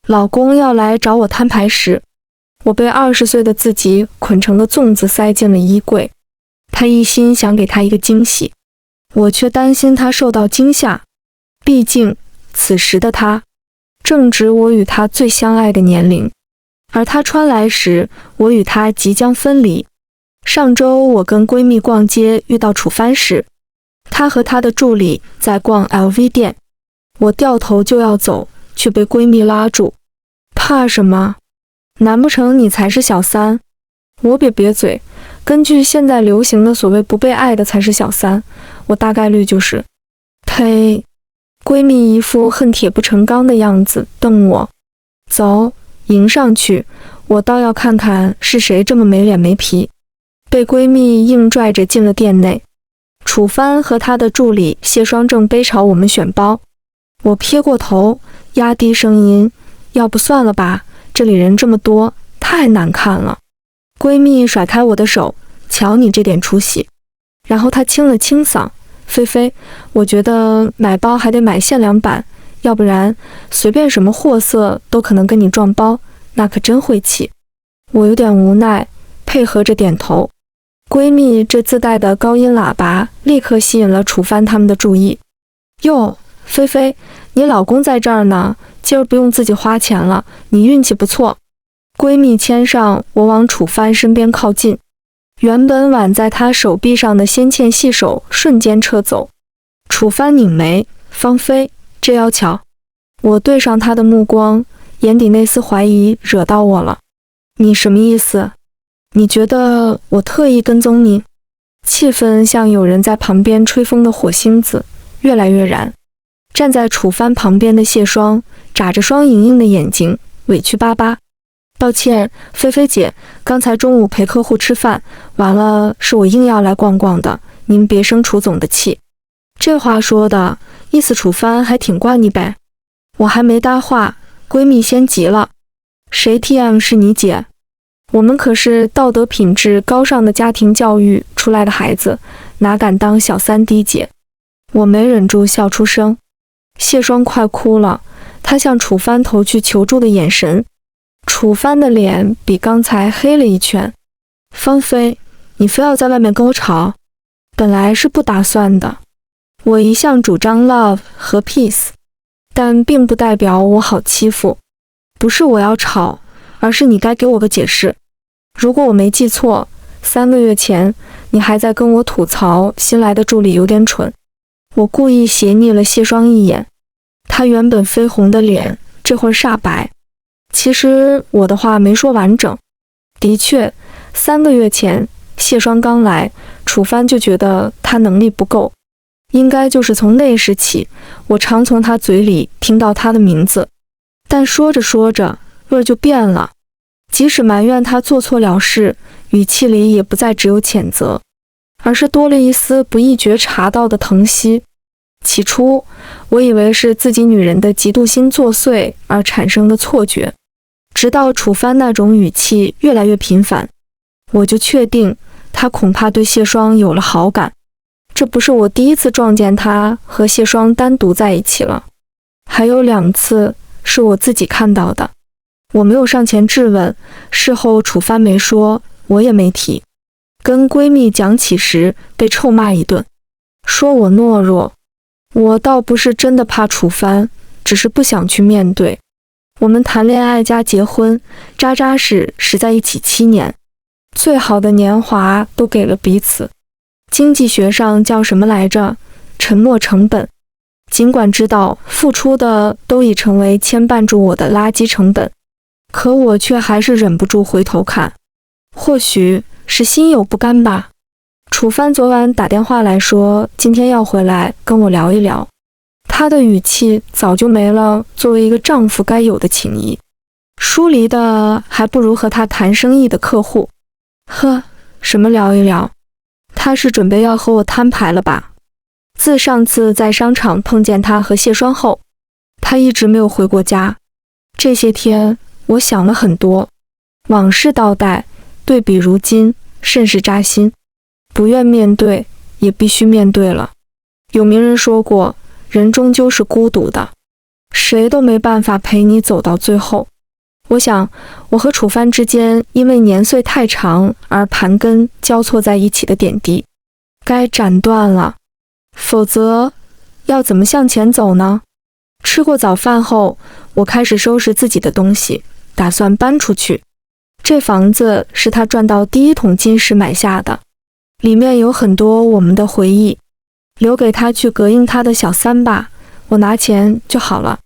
老公要来找我摊牌时，我被20岁的自己捆成了粽子塞进了衣柜。他一心想给他一个惊喜，我却担心他受到惊吓。毕竟此时的他正值我与他最相爱的年龄，而他穿来时，我与他即将分离。上周我跟闺蜜逛街遇到楚帆时，她和她的助理在逛 LV 店，我掉头就要走，却被闺蜜拉住。怕什么？难不成你才是小三？我瘪嘴，根据现在流行的所谓不被爱的才是小三，我大概率就是。呸！闺蜜一副恨铁不成钢的样子瞪我。走，迎上去，我倒要看看是谁这么没脸没皮。被闺蜜硬拽着进了店内，楚帆和他的助理谢双正背朝我们选包。我撇过头，压低声音，要不算了吧，这里人这么多，太难看了。闺蜜甩开我的手，瞧你这点出息。然后她清了清嗓，菲菲，我觉得买包还得买限量版，要不然随便什么货色都可能跟你撞包，那可真晦气。我有点无奈，配合着点头。闺蜜这自带的高音喇叭立刻吸引了楚帆他们的注意。哟，菲菲，你老公在这儿呢，今儿不用自己花钱了，你运气不错。闺蜜牵上我往楚帆身边靠近，原本挽在他手臂上的纤纤细手瞬间撤走。楚帆拧眉，芳菲，这要巧。我对上他的目光，眼底那丝怀疑惹到我了。你什么意思？你觉得我特意跟踪你？气氛像有人在旁边吹风的火星子，越来越燃。站在楚帆旁边的谢双眨着双莹莹的眼睛，委屈巴巴。抱歉，菲菲姐，刚才中午陪客户吃饭，完了是我硬要来逛逛的，您别生楚总的气。这话说的，意思楚帆还挺惯你呗。我还没搭话，闺蜜先急了。谁 TM 是你姐？我们可是道德品质高尚的家庭教育出来的孩子，哪敢当小三滴姐？我没忍住笑出声。谢双快哭了，她向楚帆投去求助的眼神。楚帆的脸比刚才黑了一圈。芳菲，你非要在外面跟我吵？本来是不打算的。我一向主张 love 和 peace， 但并不代表我好欺负。不是我要吵，而是你该给我个解释。如果我没记错，3个月前你还在跟我吐槽新来的助理有点蠢。我故意斜睨了谢双一眼，她原本绯红的脸这会儿煞白。其实我的话没说完整。的确，3个月前谢双刚来，楚帆就觉得他能力不够。应该就是从那时起，我常从他嘴里听到他的名字，但说着说着味儿就变了。即使埋怨他做错了事，语气里也不再只有谴责，而是多了一丝不易觉察到的疼惜。起初我以为是自己女人的嫉妒心作祟而产生的错觉，直到楚帆那种语气越来越频繁，我就确定他恐怕对谢双有了好感。这不是我第一次撞见他和谢双单独在一起了，还有2次是我自己看到的。我没有上前质问，事后楚帆没说，我也没提。跟闺蜜讲起时被臭骂一顿，说我懦弱。我倒不是真的怕楚帆，只是不想去面对。我们谈恋爱加结婚，扎扎实实在一起7年，最好的年华都给了彼此。经济学上叫什么来着？沉没成本。尽管知道付出的都已成为牵绊住我的垃圾成本，可我却还是忍不住回头看。或许是心有不甘吧。楚帆昨晚打电话来说今天要回来跟我聊一聊，他的语气早就没了作为一个丈夫该有的情谊，疏离的还不如和他谈生意的客户。呵，什么聊一聊？他是准备要和我摊牌了吧？自上次在商场碰见他和谢双后，他一直没有回过家。这些天我想了很多，往事倒带，对比如今，甚是扎心。不愿面对，也必须面对了。有名人说过，人终究是孤独的。谁都没办法陪你走到最后。我想，我和楚帆之间因为年岁太长而盘根交错在一起的点滴，该斩断了，否则要怎么向前走呢？吃过早饭后，我开始收拾自己的东西，打算搬出去。这房子是他赚到第一桶金时买下的，里面有很多我们的回忆，留给他去膈应他的小三吧，我拿钱就好了。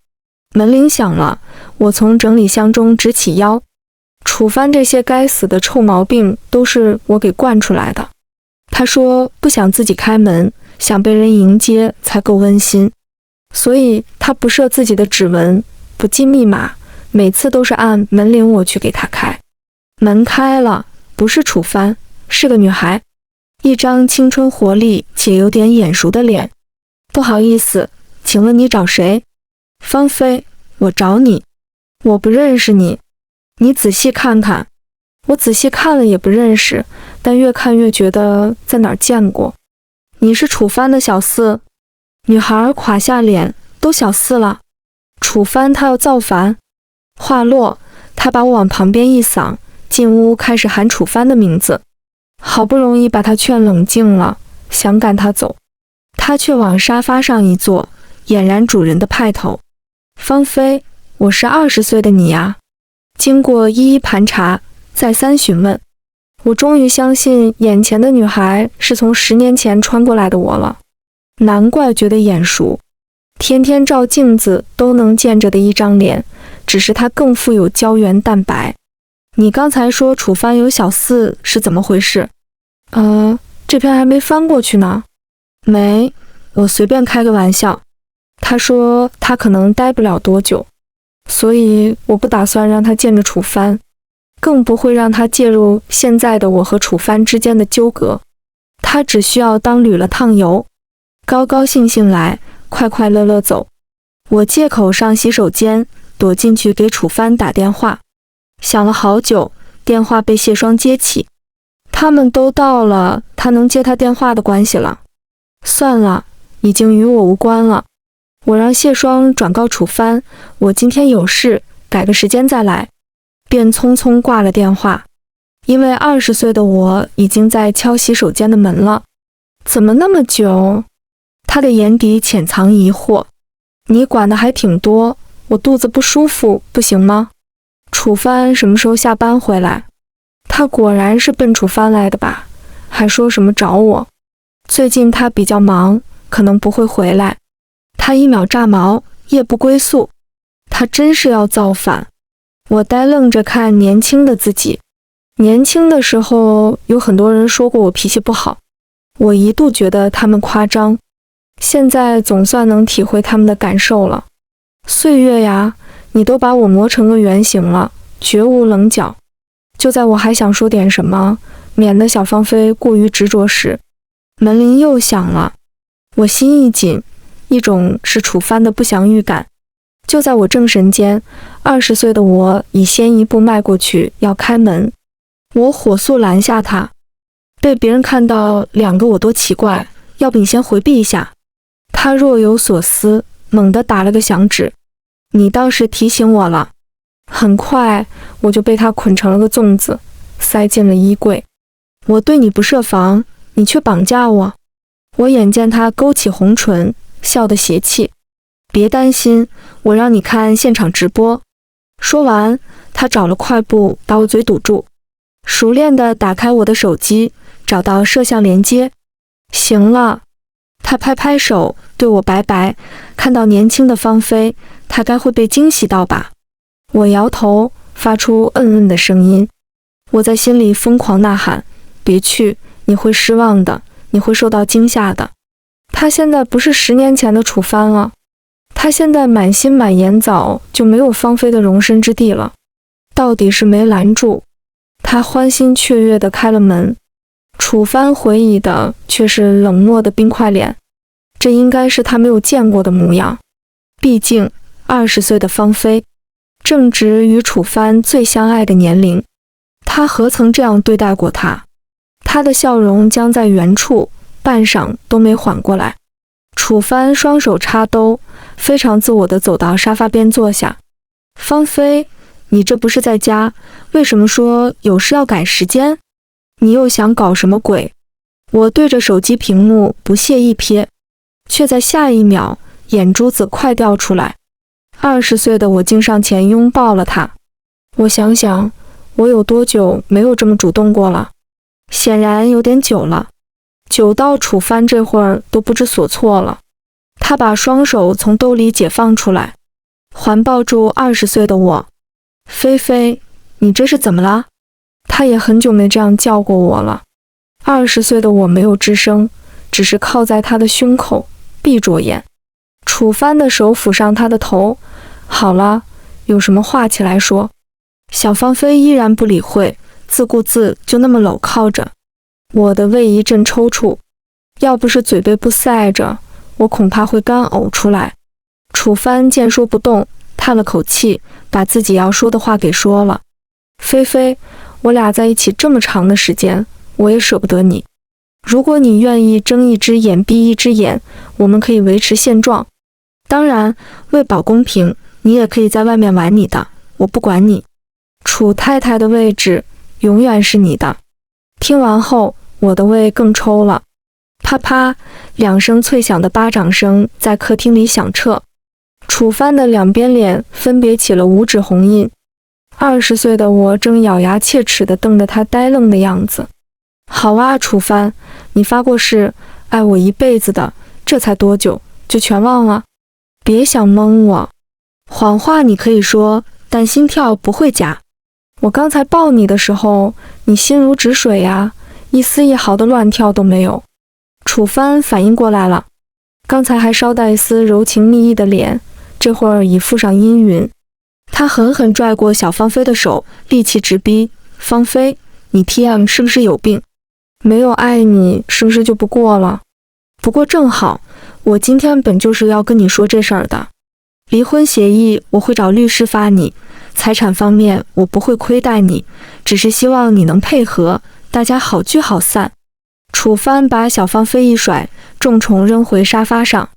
门铃响了，我从整理箱中直起腰。楚帆这些该死的臭毛病都是我给惯出来的。他说不想自己开门，想被人迎接才够温馨，所以他不设自己的指纹，不记密码，每次都是按门铃我去给他开。门开了，不是楚帆，是个女孩，一张青春活力且有点眼熟的脸。不好意思，请问你找谁？芳菲，我找你。我不认识你，你仔细看看。我仔细看了也不认识，但越看越觉得在哪儿见过。你是楚帆的小四？女孩垮下脸，都小四了。楚帆他要造反。话落，他把我往旁边一搡，进屋开始喊楚帆的名字。好不容易把他劝冷静了，想赶他走，他却往沙发上一坐，俨然主人的派头。芳菲，我是20岁的你呀。经过一一盘查，再三询问，我终于相信眼前的女孩是从10年前穿过来的我了。难怪觉得眼熟，天天照镜子都能见着的一张脸，只是它更富有胶原蛋白。你刚才说楚帆有小四是怎么回事？这篇还没翻过去呢。没，我随便开个玩笑。他说他可能待不了多久，所以我不打算让他见着楚帆，更不会让他介入现在的我和楚帆之间的纠葛。他只需要当捋了趟油，高高兴兴来，快快乐乐走。我借口上洗手间，躲进去给楚帆打电话。响了好久，电话被谢双接起。他们都到了他能接他电话的关系了。算了，已经与我无关了。我让谢双转告楚帆，我今天有事，改个时间再来，便匆匆挂了电话。因为20岁的我已经在敲洗手间的门了。怎么那么久？他的眼底潜藏疑惑。你管的还挺多，我肚子不舒服，不行吗？楚帆什么时候下班回来？他果然是奔楚帆来的吧？还说什么找我？最近他比较忙，可能不会回来。他一秒炸毛，夜不归宿。他真是要造反。我呆愣着看年轻的自己。年轻的时候，有很多人说过我脾气不好，我一度觉得他们夸张。现在总算能体会他们的感受了。岁月呀，你都把我磨成个圆形了，绝无棱角。就在我还想说点什么，免得小芳菲过于执着时，门铃又响了。我心一紧，一种是楚帆的不祥预感。就在我正神间，20岁的我已先一步迈过去要开门。我火速拦下他。被别人看到2个我多奇怪，要不你先回避一下。他若有所思，猛地打了个响指。你倒是提醒我了。很快我就被他捆成了个粽子，塞进了衣柜。我对你不设防，你却绑架我。我眼见他勾起红唇，笑得邪气。别担心，我让你看现场直播。说完，他找了块布把我嘴堵住，熟练地打开我的手机，找到摄像连接。行了。他拍拍手，对我拜拜。看到年轻的芳菲，他该会被惊喜到吧？我摇头，发出嗯嗯的声音。我在心里疯狂呐喊：别去，你会失望的，你会受到惊吓的。他现在不是10年前的楚帆了，他现在满心满眼早就没有芳菲的容身之地了。到底是没拦住。他欢欣雀跃地开了门。楚帆回忆的却是冷漠的冰块脸，这应该是他没有见过的模样。毕竟20岁的芳菲正值与楚帆最相爱的年龄，他何曾这样对待过他？他的笑容僵在原处，半晌都没缓过来。楚帆双手插兜，非常自我地走到沙发边坐下。芳菲，你这不是在家，为什么说有事要赶时间？你又想搞什么鬼？我对着手机屏幕不屑一瞥，却在下一秒眼珠子快掉出来。20岁的我竟上前拥抱了他。我想想，我有多久没有这么主动过了？显然有点久了，久到楚帆这会儿都不知所措了。他把双手从兜里解放出来，环抱住20岁的我。菲菲，你这是怎么了？他也很久没这样叫过我了。20岁的我没有吱声，只是靠在他的胸口，闭着眼。楚帆的手抚上他的头。好了，有什么话起来说。小芳菲依然不理会，自顾自就那么搂靠着。我的胃一阵抽搐，要不是嘴被布塞着，我恐怕会干呕出来。楚帆见说不动，叹了口气，把自己要说的话给说了。菲菲，我俩在一起这么长的时间，我也舍不得你。如果你愿意睁一只眼闭一只眼，我们可以维持现状。当然，为保公平，你也可以在外面玩你的，我不管你。楚太太的位置永远是你的。听完后，我的胃更抽了。啪啪，2声脆响的巴掌声在客厅里响彻。楚帆的两边脸分别起了5指红印。20岁的我正咬牙切齿地瞪着他呆愣的样子。好啊，楚帆，你发过誓爱我一辈子的，这才多久就全忘了？别想蒙我，谎话你可以说，但心跳不会假。我刚才抱你的时候，你心如止水呀，一丝一毫的乱跳都没有。楚帆反应过来了，刚才还稍带丝柔情蜜意的脸，这会儿已覆上阴云。他狠狠拽过小芳菲的手，力气直逼。芳菲，你 TM 是不是有病？没有爱你是不是就不过了？不过正好，我今天本就是要跟你说这事儿的。离婚协议我会找律师发你，财产方面我不会亏待你，只是希望你能配合，大家好聚好散。楚帆把小芳菲一甩，重重扔回沙发上，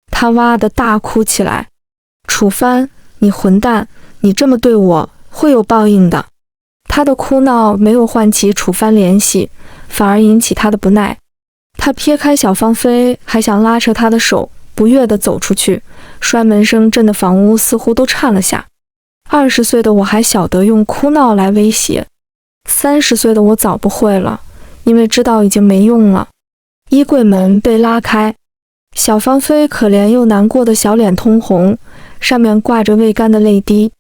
他哇的大哭起来。楚帆，你混蛋，你这么对我，会有报应的。他的哭闹没有唤起楚帆联系，反而引起他的不耐。他撇开小芳菲，还想拉扯他的手，不悦地走出去，摔门声震得房屋似乎都颤了下。20岁的我还晓得用哭闹来威胁，30岁的我早不会了，因为知道已经没用了。衣柜门被拉开，小芳菲可怜又难过的小脸通红，上面挂着未干的泪滴。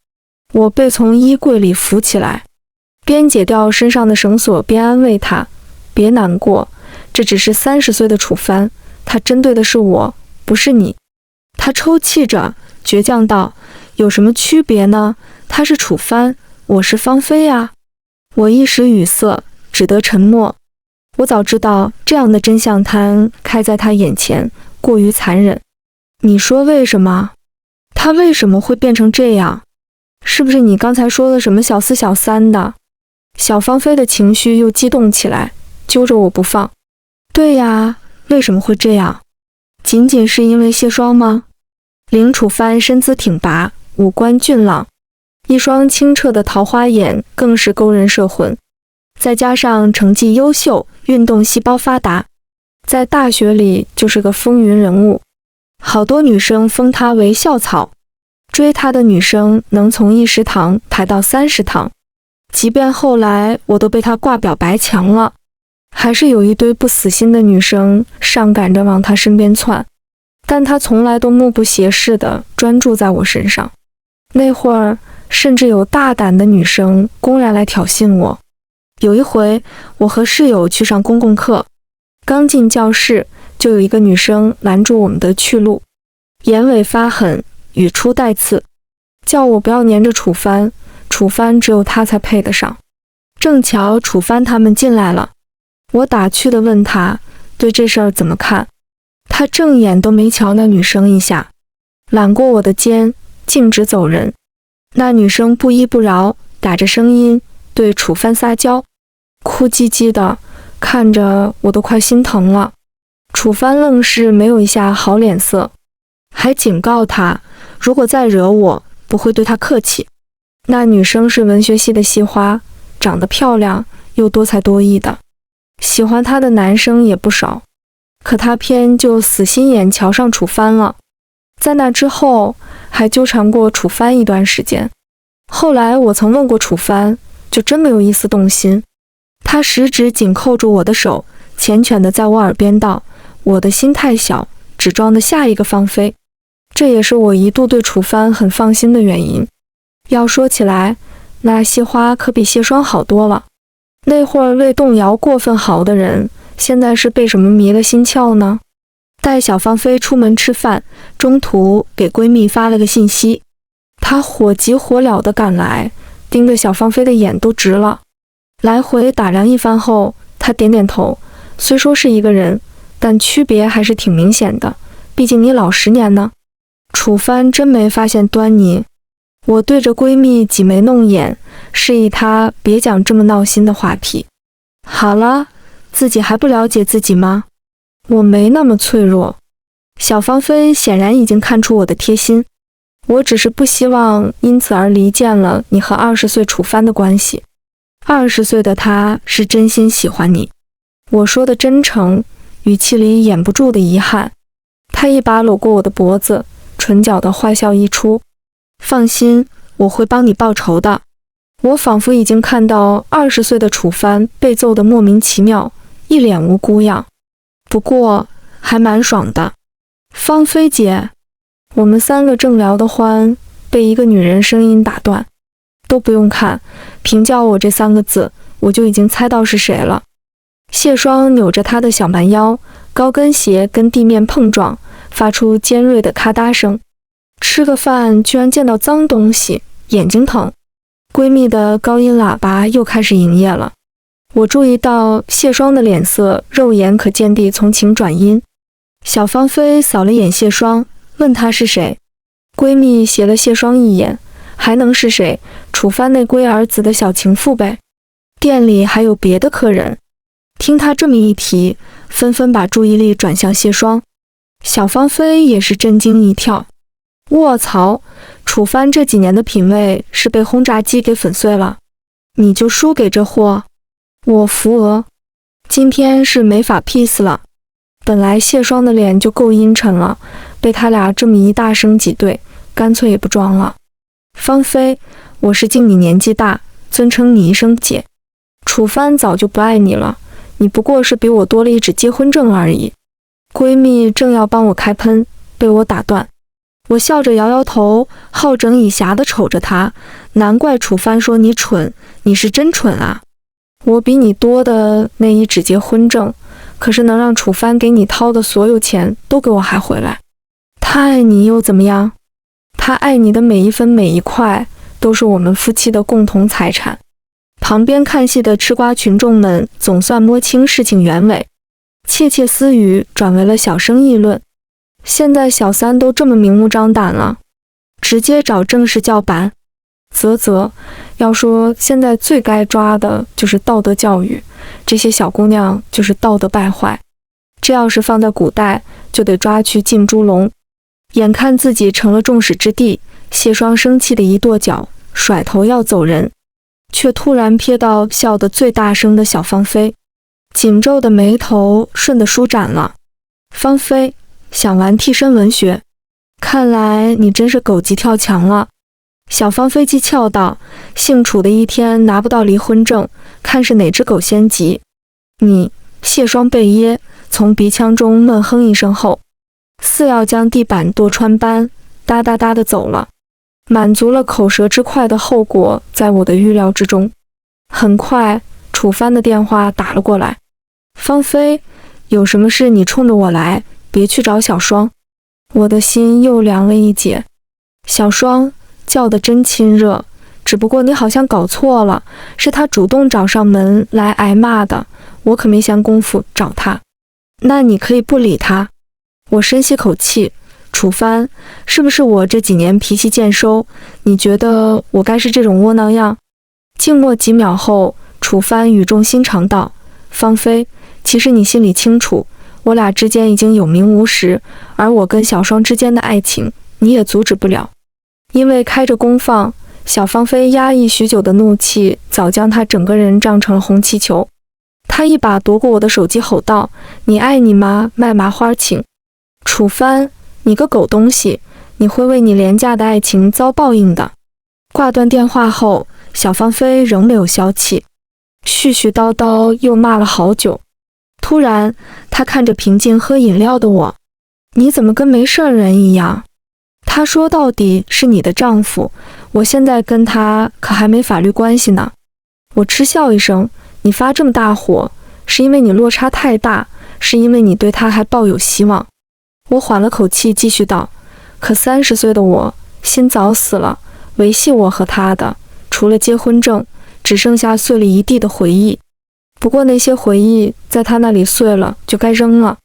我被从衣柜里扶起来，边解掉身上的绳索边安慰她，别难过，这只是30岁的楚帆，他针对的是我，不是你。他抽泣着倔强道，有什么区别呢？他是楚帆，我是芳菲啊。我一时语塞，只得沉默。我早知道这样的真相摊开在他眼前，过于残忍。你说为什么？他为什么会变成这样？是不是你刚才说了什么小四小三的？小芳菲的情绪又激动起来，揪着我不放。对呀，为什么会这样？仅仅是因为谢霜吗？林楚帆身姿挺拔，五官俊朗，一双清澈的桃花眼更是勾人摄魂。再加上成绩优秀，运动细胞发达，在大学里就是个风云人物，好多女生封他为校草，追他的女生能从10堂排到30堂。即便后来我都被他挂表白墙了，还是有一堆不死心的女生上赶着往他身边窜，但他从来都目不斜视地专注在我身上。那会儿甚至有大胆的女生公然来挑衅我。有一回我和室友去上公共课，刚进教室就有一个女生拦住我们的去路，眼尾发狠，语出带刺，叫我不要黏着楚帆，楚帆只有他才配得上。正巧楚帆他们进来了，我打趣地问他对这事儿怎么看，他正眼都没瞧那女生一下，揽过我的肩，径直走人。那女生不依不饶，打着声音对楚帆撒娇，哭唧唧的，看着我都快心疼了。楚帆愣是没有一下好脸色，还警告他，如果再惹我，不会对他客气。那女生是文学系的系花，长得漂亮又多才多艺的，喜欢她的男生也不少，可她偏就死心眼瞧上楚帆了。在那之后还纠缠过楚帆一段时间。后来我曾问过楚帆，就真没有一丝动心。他十指紧扣住我的手，缱绻地在我耳边道，我的心太小，只装得下一个芳菲。这也是我一度对楚帆很放心的原因。要说起来，那谢花可比谢霜好多了。那会儿为动摇过分好的人，现在是被什么迷了心窍呢？带小芳菲出门吃饭，中途给闺蜜发了个信息，她火急火燎地赶来，盯着小芳菲的眼都直了。来回打量一番后，她点点头，虽说是一个人，但区别还是挺明显的，毕竟你老10年呢。楚帆真没发现端倪。我对着闺蜜挤眉弄眼，示意她别讲这么闹心的话题。好了，自己还不了解自己吗？我没那么脆弱。小芳菲显然已经看出我的贴心，我只是不希望因此而离间了你和20岁楚帆的关系。20岁的他是真心喜欢你。我说的真诚，语气里掩不住的遗憾。他一把搂过我的脖子，唇角的坏笑溢出。放心，我会帮你报仇的。我仿佛已经看到20岁的楚帆被揍得莫名其妙，一脸无辜样。不过还蛮爽的。芳菲姐，我们3个正聊得欢，被一个女人声音打断。都不用看，凭叫我这3个字，我就已经猜到是谁了。谢霜扭着她的小蛮腰，高跟鞋跟地面碰撞，发出尖锐的咔嗒声。吃个饭居然见到脏东西，眼睛疼。闺蜜的高音喇叭又开始营业了。我注意到谢霜的脸色肉眼可见地从晴转阴。小芳菲扫了眼谢霜，问她是谁。闺蜜斜了谢霜一眼，还能是谁？楚帆那龟儿子的小情妇呗。店里还有别的客人。听她这么一提，纷纷把注意力转向谢霜。小芳菲也是震惊一跳。卧槽，楚帆这几年的品味是被轰炸机给粉碎了。你就输给这货？我扶额。今天是没法 peace 了。本来谢霜的脸就够阴沉了，被他俩这么一大声挤兑，干脆也不装了。芳菲，我是敬你年纪大，尊称你一声姐。楚帆早就不爱你了，你不过是比我多了一纸结婚证而已。闺蜜正要帮我开喷，被我打断。我笑着摇摇头，好整以暇地瞅着她。难怪楚帆说你蠢，你是真蠢啊。我比你多的那一纸结婚证，可是能让楚帆给你掏的所有钱都给我还回来。他爱你又怎么样？他爱你的每一分每一块，都是我们夫妻的共同财产。旁边看戏的吃瓜群众们总算摸清事情原委，窃窃私语转为了小声议论。现在小三都这么明目张胆了，直接找正式叫板。要说现在最该抓的就是道德教育，这些小姑娘就是道德败坏。这要是放在古代，就得抓去浸猪笼。眼看自己成了众矢之的，谢霜生气的一跺脚，甩头要走人，却突然瞥到笑得最大声的小芳菲，紧皱的眉头瞬地舒展了。芳菲，想玩替身文学，看来你真是狗急跳墙了。小芳菲讥诮道，姓楚的一天拿不到离婚证，看是哪只狗先急。你，谢霜被噎，从鼻腔中闷哼一声后，似要将地板跺穿般，哒哒哒地走了。满足了口舌之快的后果在我的预料之中。很快，楚帆的电话打了过来。芳菲，有什么事你冲着我来，别去找小霜。我的心又凉了一截。小霜叫得真亲热，只不过你好像搞错了，是他主动找上门来挨骂的，我可没闲工夫找他。那你可以不理他。我深吸口气，楚帆，是不是我这几年脾气渐收，你觉得我该是这种窝囊样？静默几秒后，楚帆语重心长道，芳菲，其实你心里清楚，我俩之间已经有名无实，而我跟小双之间的爱情，你也阻止不了。因为开着功放，小芳菲压抑许久的怒气早将她整个人胀成了红气球。她一把夺过我的手机，吼道：“你爱你妈卖麻花请！楚帆，你个狗东西，你会为你廉价的爱情遭报应的。”挂断电话后，小芳菲仍没有消气，絮絮叨叨又骂了好久。突然，她看着平静喝饮料的我：“你怎么跟没事人一样？”他说：“到底是你的丈夫，我现在跟他可还没法律关系呢。”我嗤笑一声：“你发这么大火，是因为你落差太大，是因为你对他还抱有希望。”我缓了口气，继续道：“可30岁的我，心早死了，维系我和他的，除了结婚证，只剩下碎了一地的回忆。不过那些回忆在他那里碎了，就该扔了。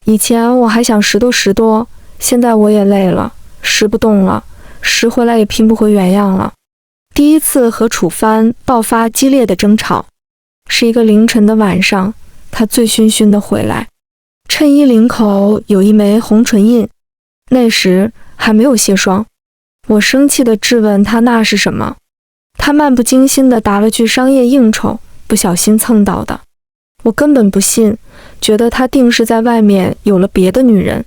以前我还想拾掇，现在我也累了。拾不动了，拾回来也拼不回原样了。”第一次和楚帆爆发激烈的争吵，是一个凌晨的晚上，他醉醺醺地回来，衬衣领口有一枚红唇印，那时还没有卸霜。我生气地质问他那是什么，他漫不经心地答了句商业应酬，不小心蹭到的。我根本不信，觉得他定是在外面有了别的女人。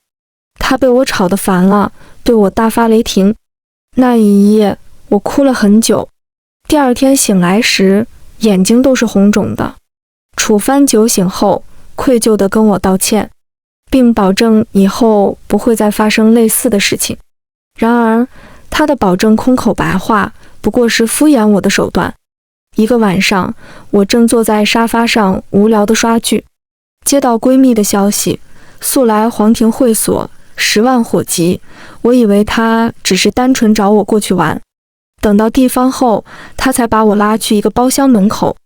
他被我吵得烦了，对我大发雷霆。那一夜我哭了很久，第二天醒来时眼睛都是红肿的。楚帆酒醒后愧疚地跟我道歉，并保证以后不会再发生类似的事情。然而他的保证空口白话，不过是敷衍我的手段。一个晚上，我正坐在沙发上无聊地刷剧，接到闺蜜的消息，速来皇庭会所，10万火急。我以为他只是单纯找我过去玩，等到地方后，他才把我拉去一个包厢门口。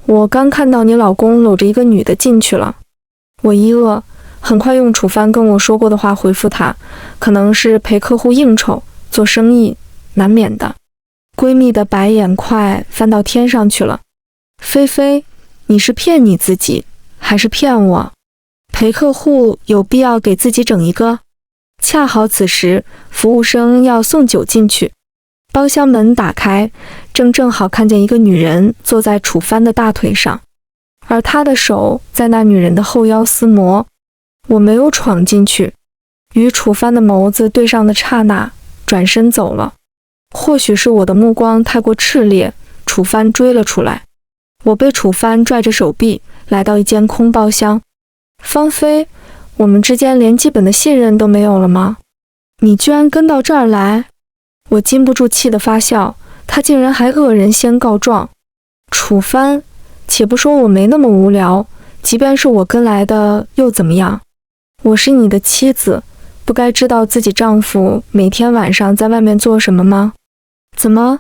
我刚看到你老公搂着一个女的进去了。我一愕，很快用楚帆跟我说过的话回复他，可能是陪客户应酬，做生意，难免的。闺蜜的白眼快翻到天上去了。菲菲，你是骗你自己，还是骗我？陪客户有必要给自己整一个？恰好此时，服务生要送酒进去，包厢门打开，正好看见一个女人坐在楚帆的大腿上，而他的手在那女人的后腰撕磨。我没有闯进去，与楚帆的眸子对上的刹那，转身走了。或许是我的目光太过炽烈，楚帆追了出来。我被楚帆拽着手臂来到一间空包厢。芳菲，我们之间连基本的信任都没有了吗？你居然跟到这儿来！我禁不住气得发笑，他竟然还恶人先告状。楚帆，且不说我没那么无聊，即便是我跟来的又怎么样？我是你的妻子，不该知道自己丈夫每天晚上在外面做什么吗？怎么，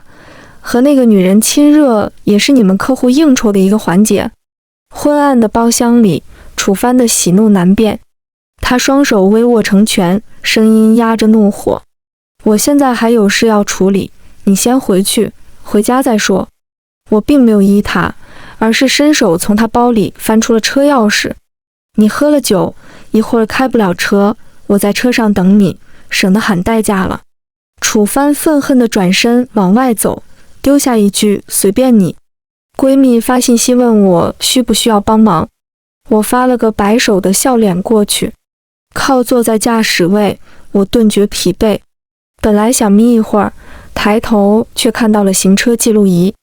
和那个女人亲热也是你们客户应酬的一个环节？昏暗的包厢里，楚帆的喜怒难辨，他双手微握成拳，声音压着怒火。我现在还有事要处理，你先回去，回家再说。我并没有依他，而是伸手从他包里翻出了车钥匙。你喝了酒，一会儿开不了车，我在车上等你，省得喊代驾了。楚帆愤恨地转身往外走，丢下一句随便你。闺蜜发信息问我需不需要帮忙，我发了个摆手的笑脸过去。靠坐在驾驶位，我顿觉疲惫。本来想眯一会儿，抬头却看到了行车记录仪。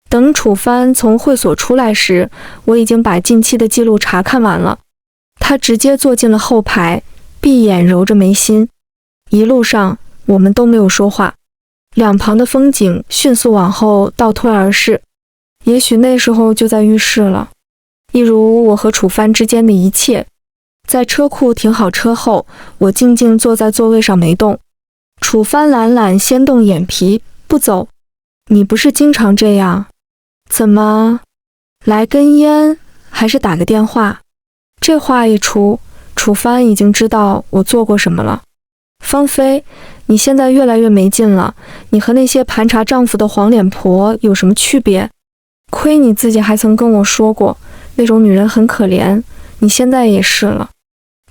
等楚帆从会所出来时，我已经把近期的记录查看完了。他直接坐进了后排，闭眼揉着眉心。一路上我们都没有说话，两旁的风景迅速往后倒退而逝，也许那时候就在预示了，一如我和楚帆之间的一切。在车库停好车后，我静静坐在座位上没动。楚帆懒懒掀动眼皮，不走。你不是经常这样？怎么，来根烟，还是打个电话？这话一出，楚帆已经知道我做过什么了。芳菲，你现在越来越没劲了，你和那些盘查丈夫的黄脸婆有什么区别？亏你自己还曾跟我说过，那种女人很可怜，你现在也是了。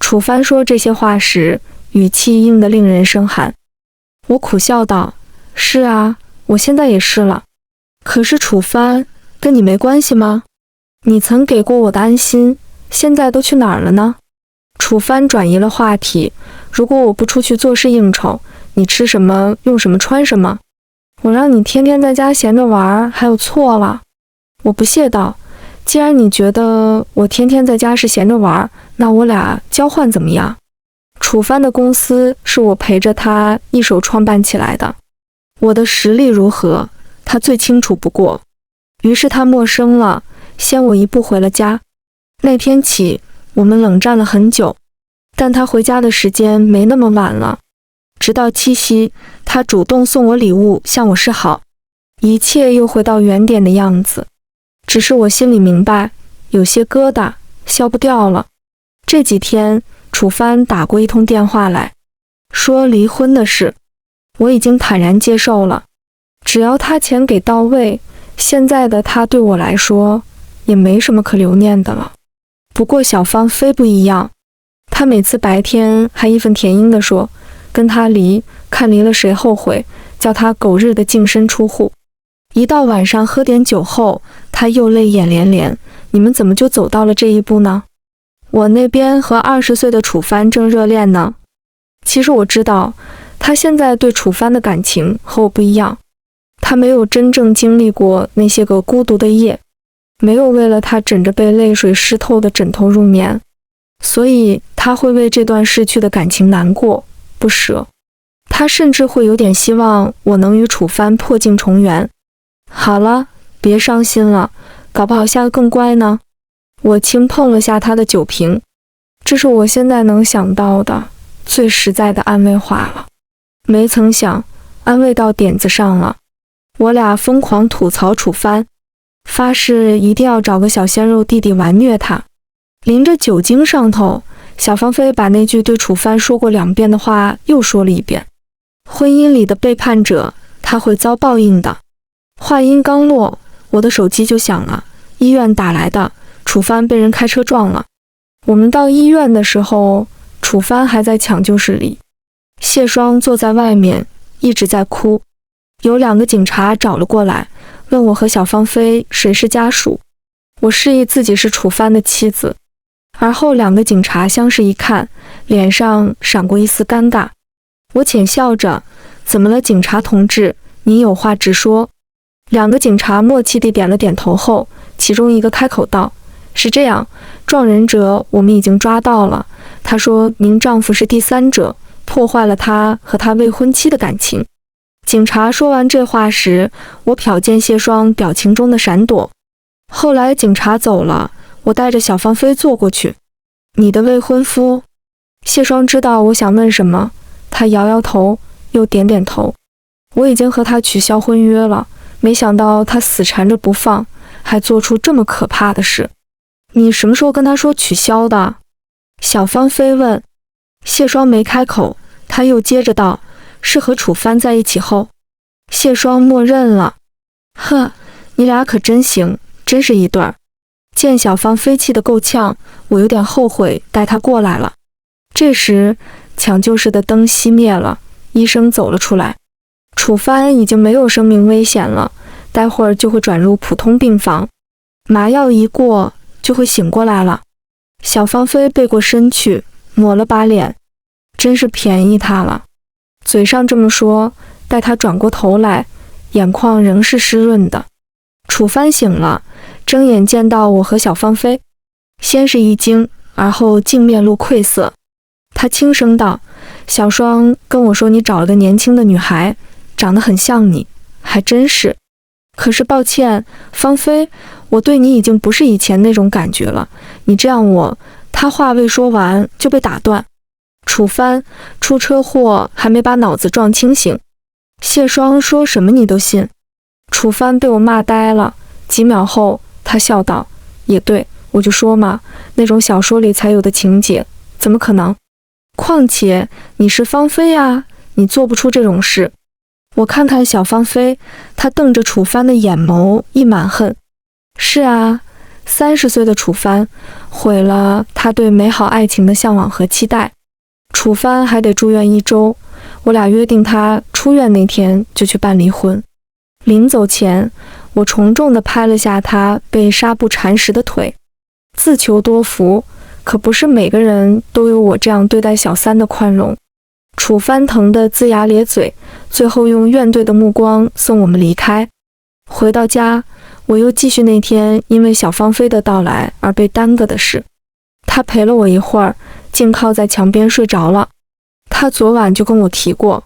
楚帆说这些话时，语气硬得令人生寒。我苦笑道：是啊，我现在也是了。可是楚帆，跟你没关系吗？你曾给过我的安心，现在都去哪儿了呢？楚帆转移了话题，如果我不出去做事应酬，你吃什么用什么穿什么？我让你天天在家闲着玩，还有错了？我不屑道：既然你觉得我天天在家是闲着玩，那我俩交换怎么样？楚帆的公司是我陪着他一手创办起来的，我的实力如何，他最清楚不过。于是他默声了，先我一步回了家。那天起，我们冷战了很久，但他回家的时间没那么晚了。直到七夕，他主动送我礼物，向我示好，一切又回到原点的样子。只是我心里明白，有些疙瘩消不掉了。这几天，楚帆打过一通电话来，说离婚的事，我已经坦然接受了。只要他钱给到位，现在的他对我来说也没什么可留念的了。不过小芳菲不一样，她每次白天还义愤填膺地说，跟他离，看离了谁后悔，叫他狗日的净身出户。一到晚上喝点酒后，他又泪眼连连，你们怎么就走到了这一步呢？我那边和20岁的楚帆正热恋呢。其实我知道，他现在对楚帆的感情和我不一样，他没有真正经历过那些个孤独的夜，没有为了他枕着被泪水湿透的枕头入眠，所以他会为这段逝去的感情难过不舍，他甚至会有点希望我能与楚帆破镜重圆。好了，别伤心了，搞不好下个更乖呢。我轻碰了下他的酒瓶，这是我现在能想到的最实在的安慰话了。没曾想，安慰到点子上了。我俩疯狂吐槽楚帆，发誓一定要找个小鲜肉弟弟玩虐他。淋着酒精上头，小芳菲把那句对楚帆说过2遍的话又说了一遍：婚姻里的背叛者，他会遭报应的。话音刚落，我的手机就响了，医院打来的，楚帆被人开车撞了。我们到医院的时候，楚帆还在抢救室里，谢双坐在外面一直在哭。有2个警察找了过来，问我和小芳菲谁是家属。我示意自己是楚帆的妻子，而后2个警察相视一看，脸上闪过一丝尴尬。我浅笑着：怎么了，警察同志，您有话直说。2个警察默契地点了点头后，其中一个开口道：是这样，撞人者我们已经抓到了，他说您丈夫是第三者，破坏了他和他未婚妻的感情。警察说完这话时，我瞟见谢双表情中的闪躲。后来警察走了，我带着小芳菲坐过去。你的未婚夫？谢双知道我想问什么，他摇摇头，又点点头。我已经和他取消婚约了，没想到他死缠着不放，还做出这么可怕的事。你什么时候跟他说取消的？小芳菲问。谢双没开口，他又接着道：是和楚帆在一起后。谢双默认了。呵，你俩可真行，真是一对儿。见小芳菲气得够呛，我有点后悔带她过来了。这时抢救室的灯熄灭了，医生走了出来。楚帆已经没有生命危险了，待会儿就会转入普通病房，麻药一过就会醒过来了。小芳菲背过身去，抹了把脸，真是便宜他了。嘴上这么说，待他转过头来，眼眶仍是湿润的。楚帆醒了，睁眼见到我和小芳菲，先是一惊，而后竟面露愧色。他轻声道：小双跟我说你找了个年轻的女孩，长得很像你，还真是。可是抱歉，芳菲，我对你已经不是以前那种感觉了，你这样我……他话未说完就被打断。楚帆出车祸还没把脑子撞清醒。谢双说什么你都信。楚帆被我骂呆了，几秒后他笑道：也对，我就说嘛，那种小说里才有的情节，怎么可能？况且你是芳菲啊，你做不出这种事。我看看小芳菲，她瞪着楚帆的眼眸一满恨。是啊， 30岁的楚帆毁了他对美好爱情的向往和期待。楚帆还得住院1周，我俩约定他出院那天就去办离婚。临走前，我重重地拍了下他被纱布缠实的腿，自求多福，可不是每个人都有我这样对待小三的宽容。楚帆疼得龇牙咧嘴，最后用怨怼的目光送我们离开。回到家，我又继续那天因为小芳菲的到来而被耽搁的事。他陪了我一会儿，竟靠在墙边睡着了。他昨晚就跟我提过，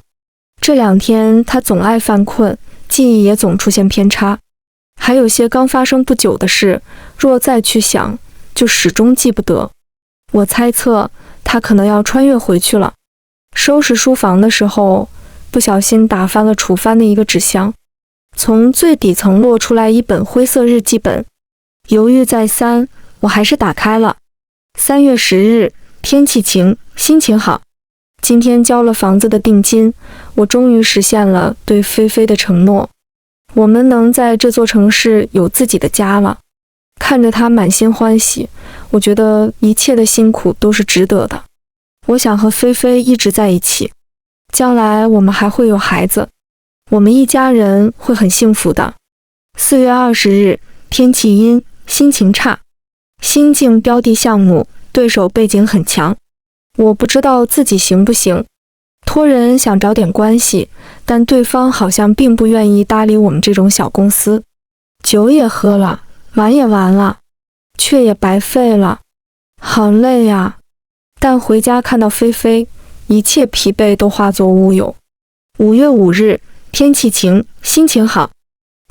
这2天他总爱犯困，记忆也总出现偏差，还有些刚发生不久的事，若再去想，就始终记不得。我猜测他可能要穿越回去了。收拾书房的时候，不小心打翻了楚帆的一个纸箱，从最底层落出来一本灰色日记本。犹豫再三，我还是打开了。3月10日，天气晴，心情好。今天交了房子的定金，我终于实现了对菲菲的承诺。我们能在这座城市有自己的家了。看着她满心欢喜，我觉得一切的辛苦都是值得的。我想和菲菲一直在一起，将来我们还会有孩子，我们一家人会很幸福的。4月20日，天气阴，心情差。新晋标的项目，对手背景很强，我不知道自己行不行。托人想找点关系，但对方好像并不愿意搭理我们这种小公司。酒也喝了，玩也玩了，却也白费了，好累呀。但回家看到菲菲，一切疲惫都化作乌有。5月5日，天气晴，心情好。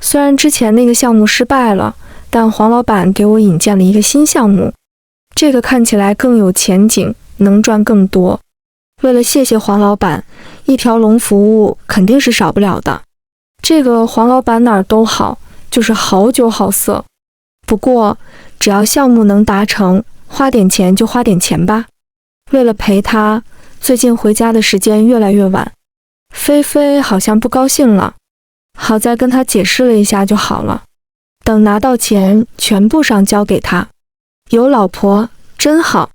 虽然之前那个项目失败了，但黄老板给我引荐了一个新项目，这个看起来更有前景，能赚更多。为了谢谢黄老板，一条龙服务肯定是少不了的。这个黄老板哪儿都好，就是好酒好色。不过只要项目能达成，花点钱就花点钱吧。为了陪他，最近回家的时间越来越晚。菲菲好像不高兴了，好在跟他解释了一下就好了。等拿到钱，全部上交给他。有老婆真好。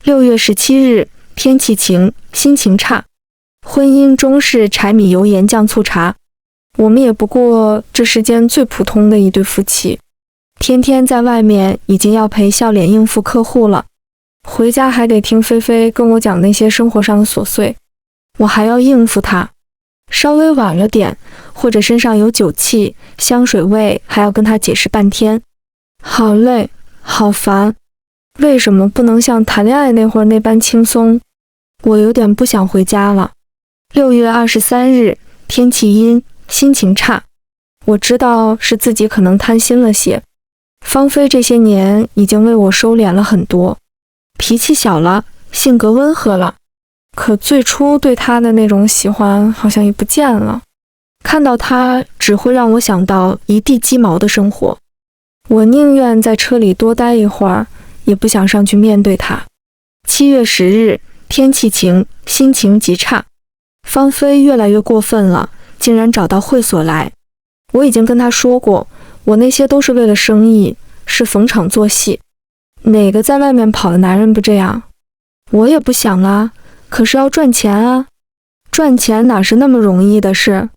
6月17日，天气晴，心情差。婚姻中是柴米油盐酱醋茶，我们也不过这世间最普通的一对夫妻，天天在外面已经要陪笑脸应付客户了，回家还得听菲菲跟我讲那些生活上的琐碎，我还要应付她。稍微晚了点，或者身上有酒气、香水味，还要跟她解释半天，好累，好烦。为什么不能像谈恋爱那会儿那般轻松？我有点不想回家了。6月23日，天气阴，心情差。我知道是自己可能贪心了些。芳菲这些年已经为我收敛了很多，脾气小了，性格温和了，可最初对她的那种喜欢好像也不见了。看到她只会让我想到一地鸡毛的生活，我宁愿在车里多待一会儿，也不想上去面对她。7月10日，天气晴，心情极差。芳菲越来越过分了，竟然找到会所来。我已经跟她说过，我那些都是为了生意，是逢场作戏。哪个在外面跑的男人不这样？我也不想啦，可是要赚钱啊。赚钱哪是那么容易的事？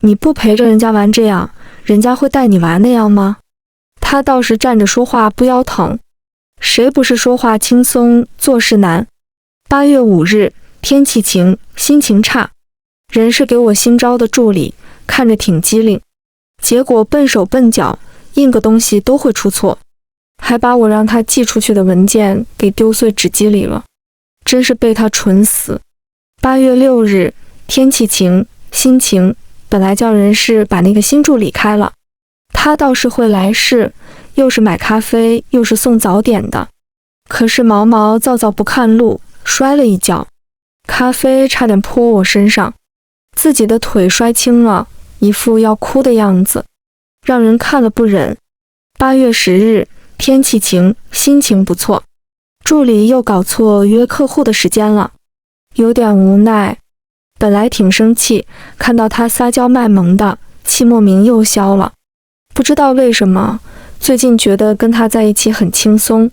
你不陪着人家玩这样，人家会带你玩那样吗？他倒是站着说话不腰疼，谁不是说话轻松做事难？8月5日，天气晴，心情差。人是给我新招的助理，看着挺机灵，结果笨手笨脚，印个东西都会出错，还把我让他寄出去的文件给丢碎纸机里了，真是被他蠢死。8月6日，天气晴，心情。本来叫人事把那个新助理开了，他倒是会来事，又是买咖啡又是送早点的，可是毛毛躁躁不看路，摔了一跤，咖啡差点泼我身上，自己的腿摔青了，一副要哭的样子，让人看了不忍。8月10日，天气晴，心情不错。助理又搞错约客户的时间了，有点无奈。本来挺生气，看到他撒娇卖萌的，气莫名又消了。不知道为什么，最近觉得跟他在一起很轻松，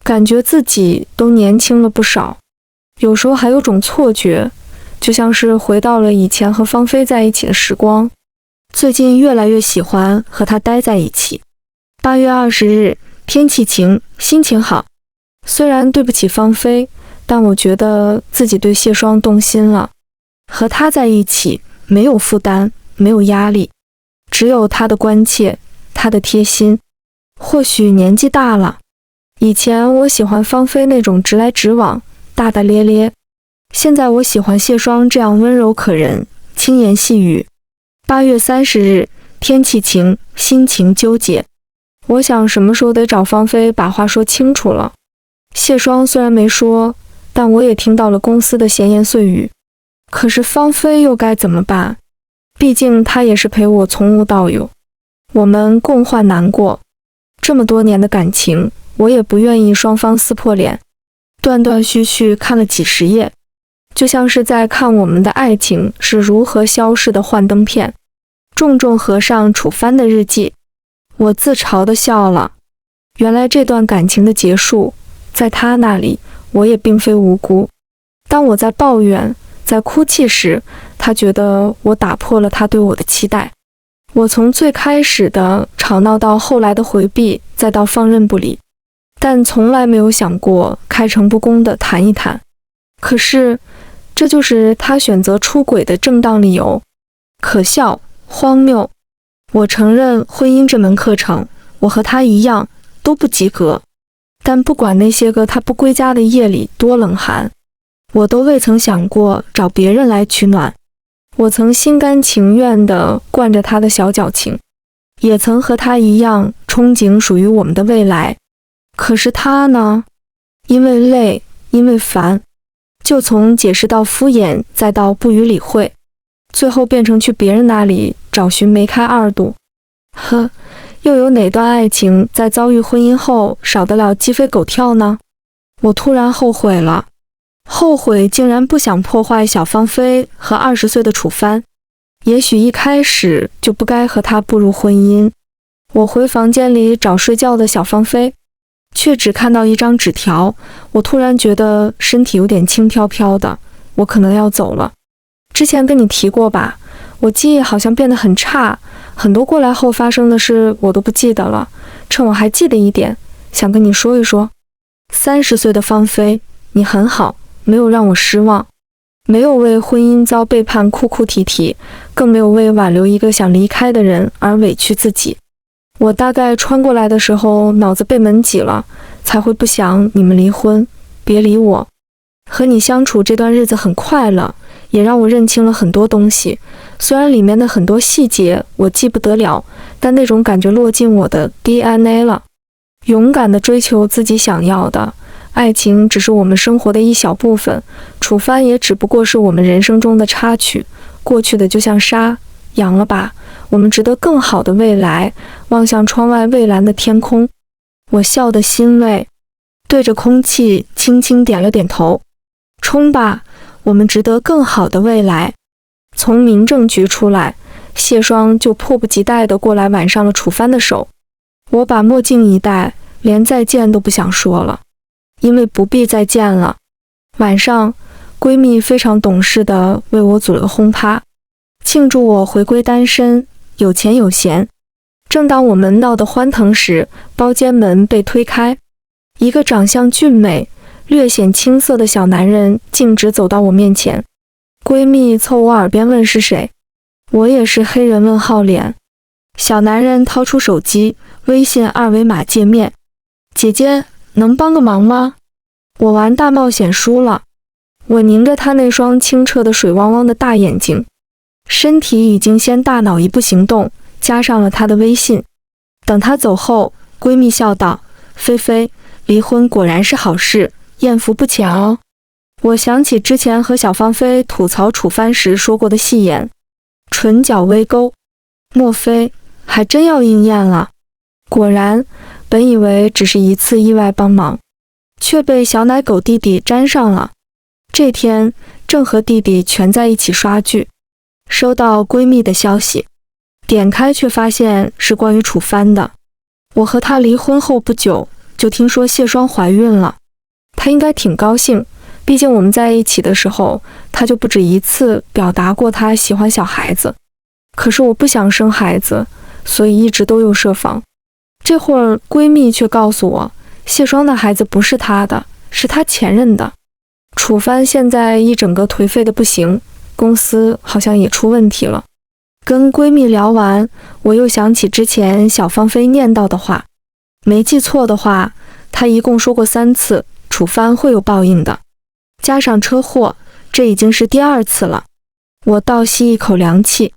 感觉自己都年轻了不少，有时候还有种错觉，就像是回到了以前和芳菲在一起的时光。最近越来越喜欢和他待在一起。8月20日，天气晴，心情好。虽然对不起芳菲，但我觉得自己对谢双动心了。和他在一起，没有负担，没有压力，只有他的关切，他的贴心。或许年纪大了，以前我喜欢芳菲那种直来直往、大大咧咧，现在我喜欢谢双这样温柔可人、轻言细语。8月30日，天气晴，心情纠结。我想什么时候得找芳菲把话说清楚了。谢双虽然没说，但我也听到了公司的闲言碎语。可是芳菲又该怎么办？毕竟她也是陪我从无到有，我们共患难过。这么多年的感情，我也不愿意双方撕破脸。断断续续看了几十页，就像是在看我们的爱情是如何消逝的幻灯片。重重合上楚帆的日记，我自嘲地笑了。原来这段感情的结束，在他那里，我也并非无辜。当我在抱怨、在哭泣时，他觉得我打破了他对我的期待。我从最开始的吵闹到后来的回避，再到放任不理，但从来没有想过开诚布公地谈一谈。可是，这就是他选择出轨的正当理由。可笑，荒谬。我承认婚姻这门课程，我和他一样都不及格，但不管那些个他不归家的夜里多冷寒，我都未曾想过找别人来取暖。我曾心甘情愿地惯着他的小矫情，也曾和他一样憧憬属于我们的未来。可是他呢？因为累，因为烦，就从解释到敷衍，再到不予理会，最后变成去别人那里找寻梅开二度。呵，又有哪段爱情在遭遇婚姻后少得了鸡飞狗跳呢？我突然后悔了。后悔竟然不想破坏小芳菲和20岁的楚帆，也许一开始就不该和他步入婚姻。我回房间里找睡觉的小芳菲，却只看到一张纸条。我突然觉得身体有点轻飘飘的，我可能要走了。之前跟你提过吧，我记忆好像变得很差，很多过来后发生的事我都不记得了。趁我还记得一点，想跟你说一说。30岁的芳菲，你很好，没有让我失望，没有为婚姻遭背叛哭哭啼啼，更没有为挽留一个想离开的人而委屈自己。我大概穿过来的时候脑子被门挤了，才会不想你们离婚，别理我。和你相处这段日子很快乐，也让我认清了很多东西。虽然里面的很多细节我记不得了，但那种感觉落进我的 DNA 了。勇敢地追求自己想要的，爱情只是我们生活的一小部分，楚帆也只不过是我们人生中的插曲。过去的就像沙，扬了吧，我们值得更好的未来。望向窗外蔚蓝的天空，我笑得欣慰，对着空气轻轻点了点头。冲吧，我们值得更好的未来。从民政局出来，谢双就迫不及待地过来挽上了楚帆的手。我把墨镜一戴，连再见都不想说了，因为不必再见了。晚上，闺蜜非常懂事地为我组了个轰趴，庆祝我回归单身，有钱有闲。正当我们闹得欢腾时，包间门被推开，一个长相俊美、略显青涩的小男人径直走到我面前。闺蜜凑我耳边问是谁，我也是黑人问号脸。小男人掏出手机，微信二维码界面。姐姐，能帮个忙吗？我玩大冒险输了。我凝着他那双清澈的水汪汪的大眼睛，身体已经先大脑一步行动，加上了他的微信。等他走后，闺蜜笑道：菲菲，离婚果然是好事，艳福不浅哦。我想起之前和小芳菲吐槽楚帆时说过的戏言，唇角微勾，莫非还真要应验了？果然，本以为只是一次意外帮忙，却被小奶狗弟弟沾上了。这天正和弟弟全在一起刷剧，收到闺蜜的消息，点开却发现是关于楚帆的。我和他离婚后不久，就听说谢双怀孕了。他应该挺高兴，毕竟我们在一起的时候，他就不止一次表达过他喜欢小孩子。可是我不想生孩子，所以一直都有设防。这会儿闺蜜却告诉我，谢双的孩子不是她的，是她前任的。楚帆现在一整个颓废的不行，公司好像也出问题了。跟闺蜜聊完，我又想起之前小芳菲念叨的话，没记错的话，她一共说过3次楚帆会有报应的，加上车祸，这已经是第2次了。我倒吸一口凉气，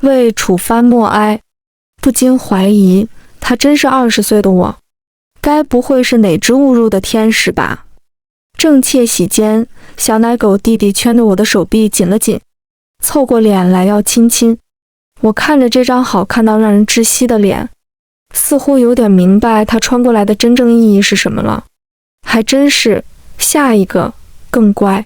为楚帆默哀，不禁怀疑他真是20岁的我，该不会是哪只误入的天使吧？正窃喜间，小奶狗弟弟圈着我的手臂紧了紧，凑过脸来要亲亲。我看着这张好看到让人窒息的脸，似乎有点明白他穿过来的真正意义是什么了。还真是，下一个更乖。